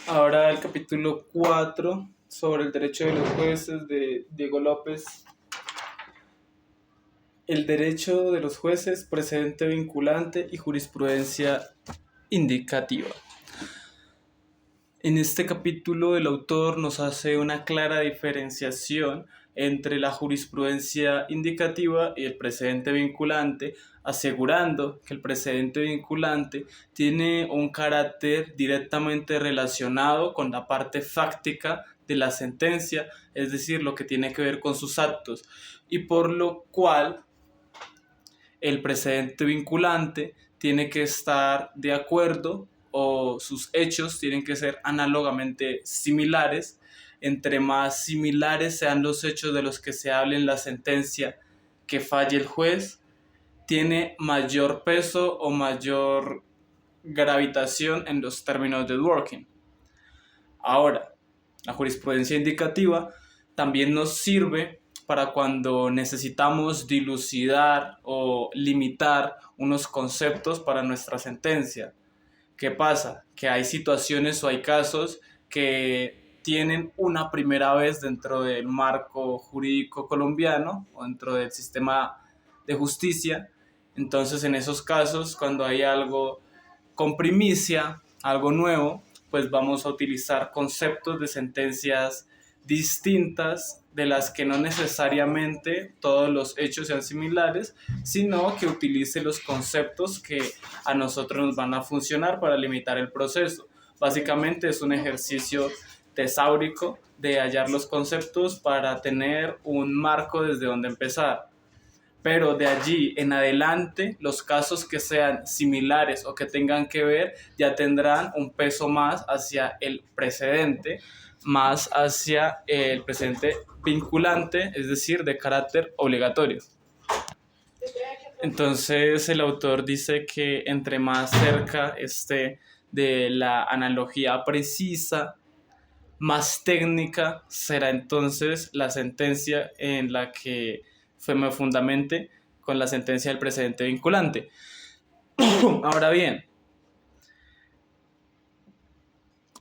Ahora el capítulo 4 sobre el derecho de los jueces de Diego López. El derecho de los jueces, precedente vinculante y jurisprudencia indicativa. En este capítulo el autor nos hace una clara diferenciación entre la jurisprudencia indicativa y el precedente vinculante, asegurando que el precedente vinculante tiene un carácter directamente relacionado con la parte fáctica de la sentencia, es decir, lo que tiene que ver con sus actos, y por lo cual el precedente vinculante tiene que estar de acuerdo o sus hechos tienen que ser análogamente similares. Entre más similares sean los hechos de los que se hable en la sentencia que falle el juez, tiene mayor peso o mayor gravitación en los términos de Dworkin. Ahora, la jurisprudencia indicativa también nos sirve para cuando necesitamos dilucidar o limitar unos conceptos para nuestra sentencia. ¿Qué pasa? Que hay situaciones o hay casos que tienen una primera vez dentro del marco jurídico colombiano o dentro del sistema de justicia. Entonces, en esos casos, cuando hay algo con primicia, algo nuevo, pues vamos a utilizar conceptos de sentencias distintas de las que no necesariamente todos los hechos sean similares, sino que utilice los conceptos que a nosotros nos van a funcionar para limitar el proceso. Básicamente es un ejercicio tesáurico de hallar los conceptos para tener un marco desde donde empezar. Pero de allí en adelante, los casos que sean similares o que tengan que ver ya tendrán un peso más hacia el precedente, más hacia el precedente vinculante, es decir, de carácter obligatorio. Entonces el autor dice que entre más cerca esté de la analogía precisa, más técnica será entonces la sentencia en la que me fundamente con la sentencia del precedente vinculante. Ahora bien,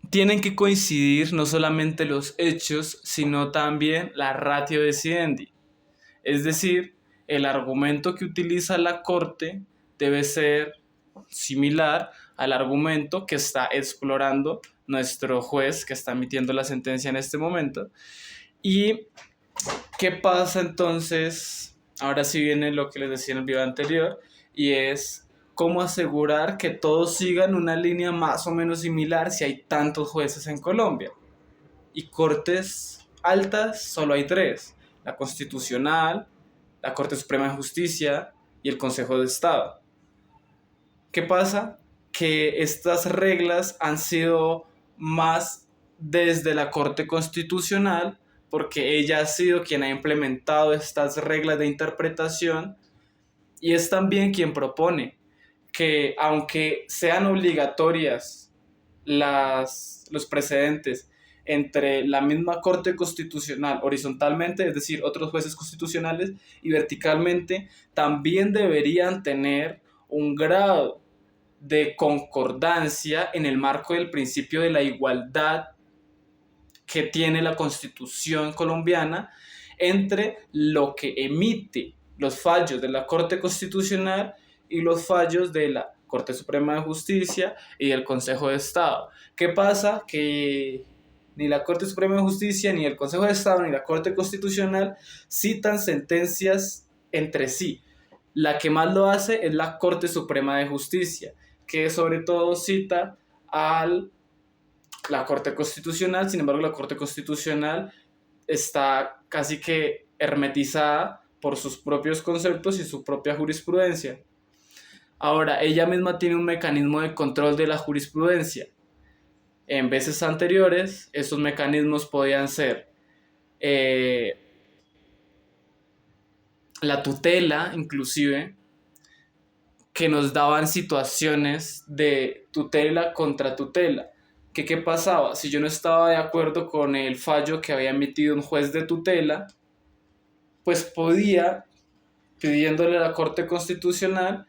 tienen que coincidir no solamente los hechos, sino también la ratio decidendi. Es decir, el argumento que utiliza la Corte debe ser similar al argumento que está explorando nuestro juez que está emitiendo la sentencia en este momento. ¿Y qué pasa entonces? Ahora sí viene lo que les decía en el video anterior, y es cómo asegurar que todos sigan una línea más o menos similar si hay tantos jueces en Colombia. Y cortes altas solo hay tres: la Constitucional, la Corte Suprema de Justicia y el Consejo de Estado. ¿Qué pasa? Que estas reglas han sido más desde la Corte Constitucional, porque ella ha sido quien ha implementado estas reglas de interpretación y es también quien propone que aunque sean obligatorias los precedentes entre la misma Corte Constitucional horizontalmente, es decir, otros jueces constitucionales, y verticalmente, también deberían tener un grado de concordancia en el marco del principio de la igualdad que tiene la Constitución colombiana entre lo que emite los fallos de la Corte Constitucional y los fallos de la Corte Suprema de Justicia y el Consejo de Estado. ¿Qué pasa? Que ni la Corte Suprema de Justicia, ni el Consejo de Estado, ni la Corte Constitucional citan sentencias entre sí. La que más lo hace es la Corte Suprema de Justicia, que sobre todo cita a la Corte Constitucional. Sin embargo, la Corte Constitucional está casi que hermetizada por sus propios conceptos y su propia jurisprudencia. Ahora, ella misma tiene un mecanismo de control de la jurisprudencia. En veces anteriores, esos mecanismos podían ser la tutela, inclusive, que nos daban situaciones de tutela contra tutela. ¿Qué pasaba? Si yo no estaba de acuerdo con el fallo que había emitido un juez de tutela, pues podía, pidiéndole a la Corte Constitucional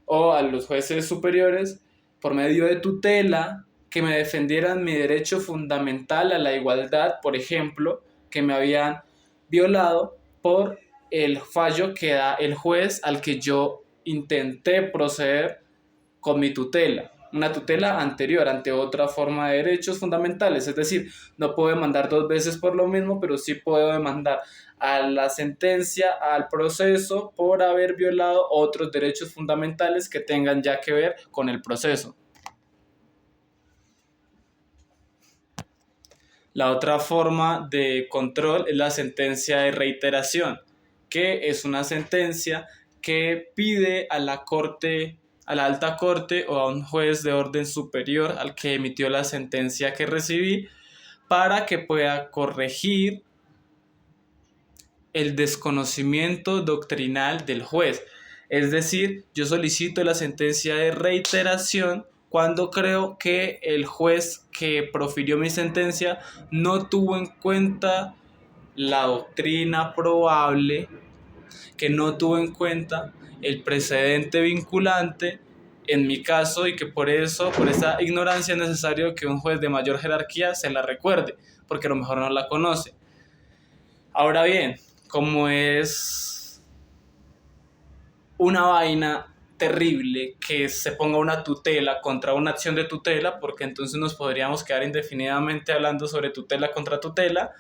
o a los jueces superiores, por medio de tutela, que me defendieran mi derecho fundamental a la igualdad, por ejemplo, que me habían violado por el fallo que da el juez al que yo intenté proceder con mi tutela, una tutela anterior ante otra forma de derechos fundamentales. Es decir, no puedo demandar dos veces por lo mismo, pero sí puedo demandar a la sentencia, al proceso, por haber violado otros derechos fundamentales que tengan ya que ver con el proceso. La otra forma de control es la sentencia de reiteración, que es una sentencia que pide a la corte, a la alta corte o a un juez de orden superior al que emitió la sentencia que recibí, para que pueda corregir el desconocimiento doctrinal del juez. Es decir, yo solicito la sentencia de reiteración cuando creo que el juez que profirió mi sentencia no tuvo en cuenta la doctrina probable, que no tuvo en cuenta el precedente vinculante en mi caso, y que por eso, por esa ignorancia, es necesario que un juez de mayor jerarquía se la recuerde, porque a lo mejor no la conoce. Ahora bien, como es una vaina terrible que se ponga una tutela contra una acción de tutela, porque entonces nos podríamos quedar indefinidamente hablando sobre tutela contra tutela,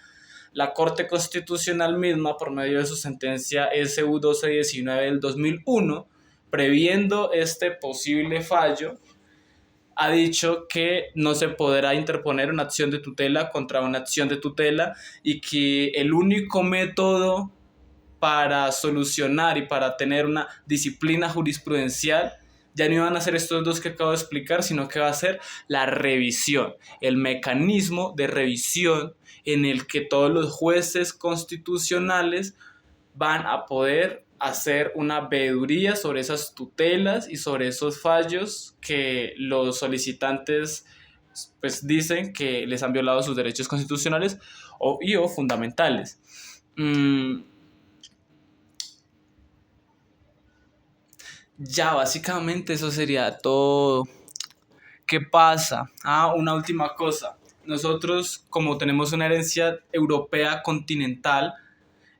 la Corte Constitucional misma, por medio de su sentencia SU 1219 del 2001, previendo este posible fallo, ha dicho que no se podrá interponer una acción de tutela contra una acción de tutela, y que el único método para solucionar y para tener una disciplina jurisprudencial ya no iban a ser estos dos que acabo de explicar, sino que va a ser la revisión, el mecanismo de revisión en el que todos los jueces constitucionales van a poder hacer una veeduría sobre esas tutelas y sobre esos fallos que los solicitantes pues dicen que les han violado sus derechos constitucionales o fundamentales. Ya, básicamente eso sería todo. ¿Qué pasa? Una última cosa. Nosotros, como tenemos una herencia europea continental,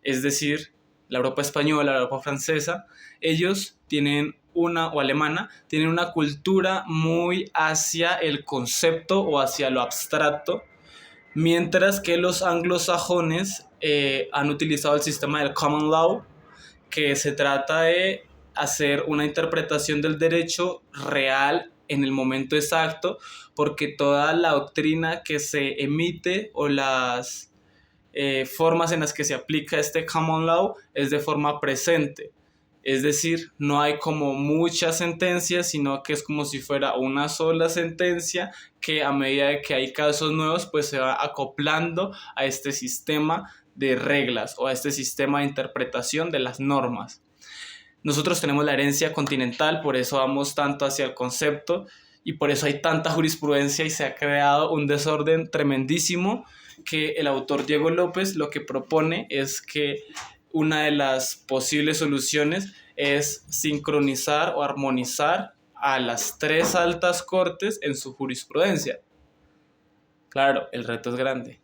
es decir, la Europa española, la Europa francesa, ellos tienen o alemana, tienen una cultura muy hacia el concepto o hacia lo abstracto, mientras que los anglosajones han utilizado el sistema del common law, que se trata de hacer una interpretación del derecho real en el momento exacto, porque toda la doctrina que se emite o las formas en las que se aplica este common law es de forma presente. Es decir, no hay como muchas sentencias, sino que es como si fuera una sola sentencia que a medida de que hay casos nuevos, pues se va acoplando a este sistema de reglas o a este sistema de interpretación de las normas. Nosotros tenemos la herencia continental, por eso vamos tanto hacia el concepto y por eso hay tanta jurisprudencia y se ha creado un desorden tremendísimo, que el autor Diego López lo que propone es que una de las posibles soluciones es sincronizar o armonizar a las tres altas cortes en su jurisprudencia. Claro, el reto es grande.